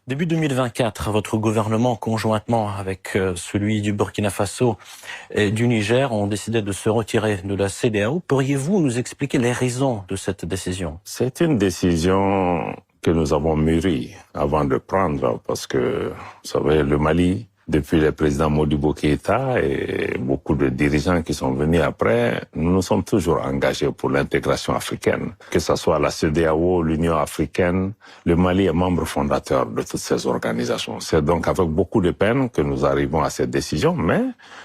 Début 2024, votre gouvernement, conjointement avec celui du Burkina Faso et du Niger, ont décidé de se retirer de la CEDEAO. Pourriez-vous nous expliquer les raisons de cette décision? C'est une décision que nous avons mûrie avant de prendre parce que, vous savez, le Mali, depuis le président Modibo Keïta et beaucoup de dirigeants qui sont venus après, nous nous sommes toujours engagés pour l'intégration africaine. Que ce soit la CEDEAO, l'Union africaine, le Mali est membre fondateur de toutes ces organisations. C'est donc avec beaucoup de peine que nous arrivons à cette décision, mais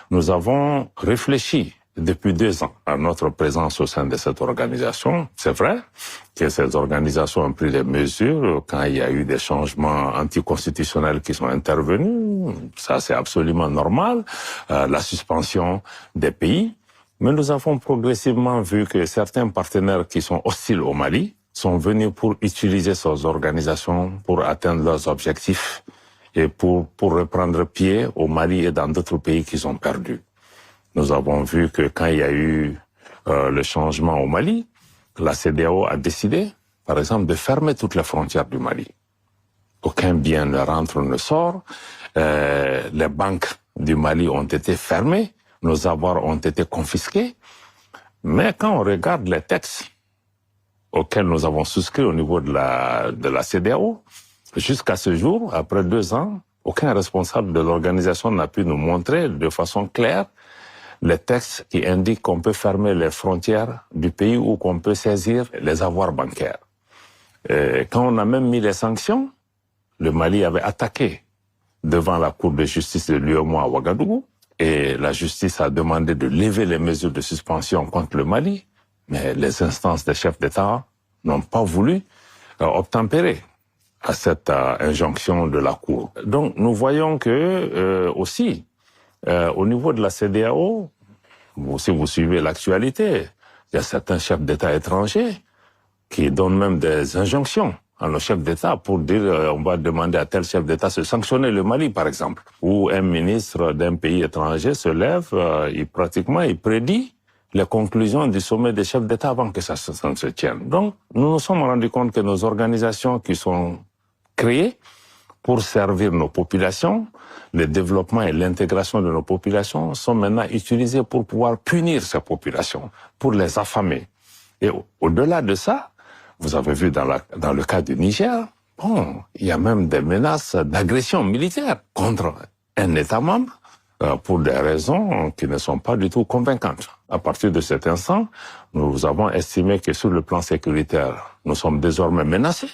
nous avons réfléchi depuis 2 ans à notre présence au sein de cette organisation. C'est vrai que ces organisations ont pris des mesures quand il y a eu des changements anticonstitutionnels qui sont intervenus. Ça, c'est absolument normal. La suspension des pays. Mais nous avons progressivement vu que certains partenaires qui sont hostiles au Mali sont venus pour utiliser ces organisations pour atteindre leurs objectifs et pour reprendre pied au Mali et dans d'autres pays qu'ils ont perdus. Nous avons vu que quand il y a eu le changement au Mali, la CEDEAO a décidé, par exemple, de fermer toutes les frontières du Mali. Aucun bien ne rentre, ne sort. Les banques du Mali ont été fermées. Nos avoirs ont été confisqués. Mais quand on regarde les textes auxquels nous avons souscrit au niveau de la CEDEAO, jusqu'à ce jour, après 2 ans, aucun responsable de l'organisation n'a pu nous montrer de façon claire les textes qui indiquent qu'on peut fermer les frontières du pays ou qu'on peut saisir les avoirs bancaires. Et quand on a même mis les sanctions, le Mali avait attaqué devant la Cour de justice de l'UEMOA à Ouagadougou et la justice a demandé de lever les mesures de suspension contre le Mali, mais les instances des chefs d'État n'ont pas voulu obtempérer à cette injonction de la Cour. Donc nous voyons que aussi, au niveau de la CEDEAO, si vous suivez l'actualité, il y a certains chefs d'État étrangers qui donnent même des injonctions à nos chefs d'État pour dire on va demander à tel chef d'État de sanctionner le Mali, par exemple. Ou un ministre d'un pays étranger se lève, il prédit les conclusions du sommet des chefs d'État avant que ça se tienne. Donc, nous nous sommes rendus compte que nos organisations qui sont créées pour servir nos populations, le développement et l'intégration de nos populations sont maintenant utilisés pour pouvoir punir ces populations, pour les affamer. Et au-delà de ça, vous avez vu dans le cas du Niger, il y a même des menaces d'agression militaire contre un État membre pour des raisons qui ne sont pas du tout convaincantes. À partir de cet instant, nous avons estimé que sur le plan sécuritaire, nous sommes désormais menacés.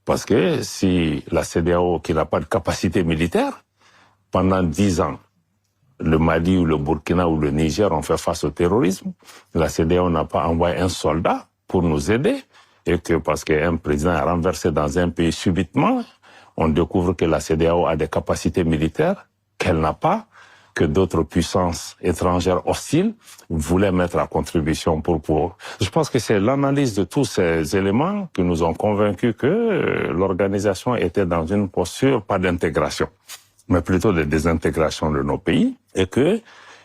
Parce que si la CEDEAO, qui n'a pas de capacité militaire, pendant 10 ans, le Mali ou le Burkina ou le Niger ont fait face au terrorisme, la CEDEAO n'a pas envoyé un soldat pour nous aider, et que parce qu'un président est renversé dans un pays subitement, on découvre que la CEDEAO a des capacités militaires qu'elle n'a pas, que d'autres puissances étrangères hostiles voulaient mettre à contribution pour... Je pense que c'est l'analyse de tous ces éléments qui nous ont convaincus que l'organisation était dans une posture, pas d'intégration, mais plutôt de désintégration de nos pays, et que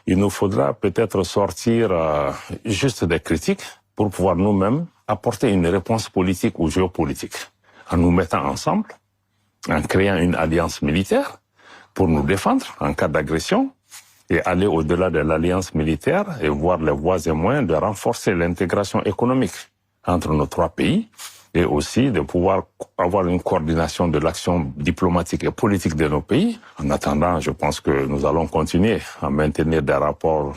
il nous faudra peut-être sortir juste des critiques pour pouvoir nous-mêmes apporter une réponse politique ou géopolitique, en nous mettant ensemble, en créant une alliance militaire pour nous défendre en cas d'agression, et aller au-delà de l'alliance militaire et voir les voies et moyens de renforcer l'intégration économique entre nos 3 pays et aussi de pouvoir avoir une coordination de l'action diplomatique et politique de nos pays. En attendant, je pense que nous allons continuer à maintenir des rapports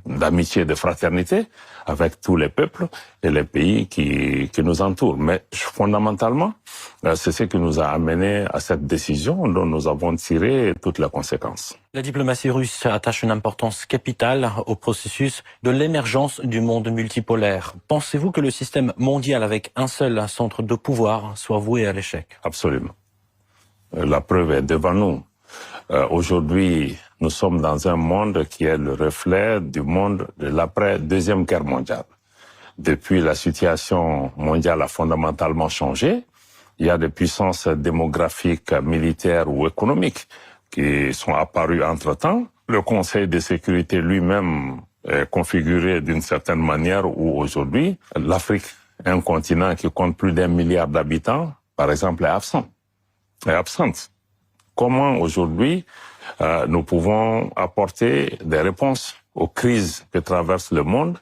d'amitié et de fraternité avec tous les peuples et les pays qui nous entourent. Mais fondamentalement, c'est ce qui nous a amené à cette décision dont nous avons tiré toutes les conséquences. La diplomatie russe attache une importance capitale au processus de l'émergence du monde multipolaire. Pensez-vous que le système mondial avec un seul centre de pouvoir soit voué à l'échec? Absolument. La preuve est devant nous. Aujourd'hui, nous sommes dans un monde qui est le reflet du monde de l'après-Deuxième Guerre mondiale. Depuis, la situation mondiale a fondamentalement changé. Il y a des puissances démographiques, militaires ou économiques qui sont apparues entre-temps. Le Conseil de sécurité lui-même est configuré d'une certaine manière où aujourd'hui, l'Afrique, un continent qui compte plus d'1 milliard d'habitants, par exemple, est absent. est absente. Comment aujourd'hui nous pouvons apporter des réponses aux crises que traverse le monde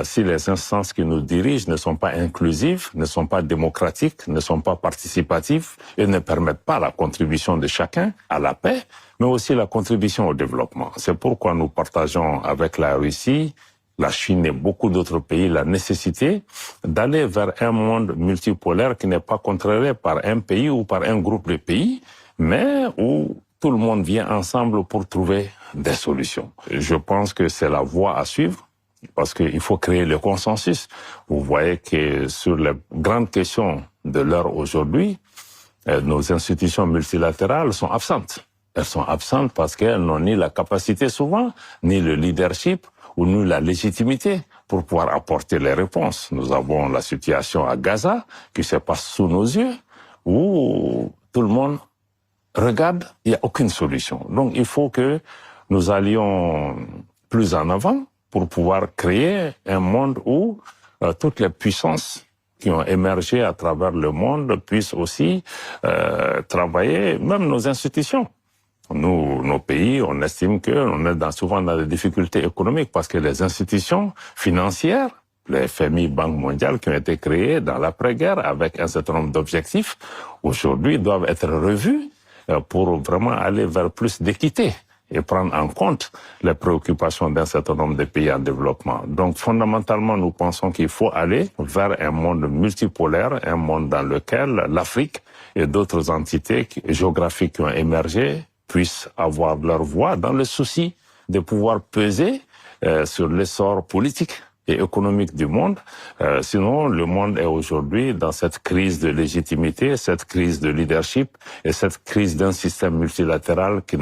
si les instances qui nous dirigent ne sont pas inclusives, ne sont pas démocratiques, ne sont pas participatives et ne permettent pas la contribution de chacun à la paix, mais aussi la contribution au développement. C'est pourquoi nous partageons avec la Russie, la Chine et beaucoup d'autres pays la nécessité d'aller vers un monde multipolaire qui n'est pas contrôlé par un pays ou par un groupe de pays, mais où tout le monde vient ensemble pour trouver des solutions. Je pense que c'est la voie à suivre parce qu'il faut créer le consensus. Vous voyez que sur les grandes questions de l'heure aujourd'hui, nos institutions multilatérales sont absentes. Elles sont absentes parce qu'elles n'ont ni la capacité souvent, ni le leadership ou ni la légitimité pour pouvoir apporter les réponses. Nous avons la situation à Gaza qui se passe sous nos yeux où tout le monde regarde, il n'y a aucune solution. Donc il faut que nous allions plus en avant pour pouvoir créer un monde où toutes les puissances qui ont émergé à travers le monde puissent aussi travailler, même nos institutions. Nous, nos pays, on estime qu'on est souvent dans des difficultés économiques parce que les institutions financières, les FMI, Banque mondiale, qui ont été créées dans l'après-guerre avec un certain nombre d'objectifs, aujourd'hui doivent être revues pour vraiment aller vers plus d'équité et prendre en compte les préoccupations d'un certain nombre de pays en développement. Donc, fondamentalement, nous pensons qu'il faut aller vers un monde multipolaire, un monde dans lequel l'Afrique et d'autres entités géographiques qui ont émergé puissent avoir leur voix dans le souci de pouvoir peser sur l'essor politique et économique du monde. Sinon, le monde est aujourd'hui dans cette crise de légitimité, cette crise de leadership et cette crise d'un système multilatéral qui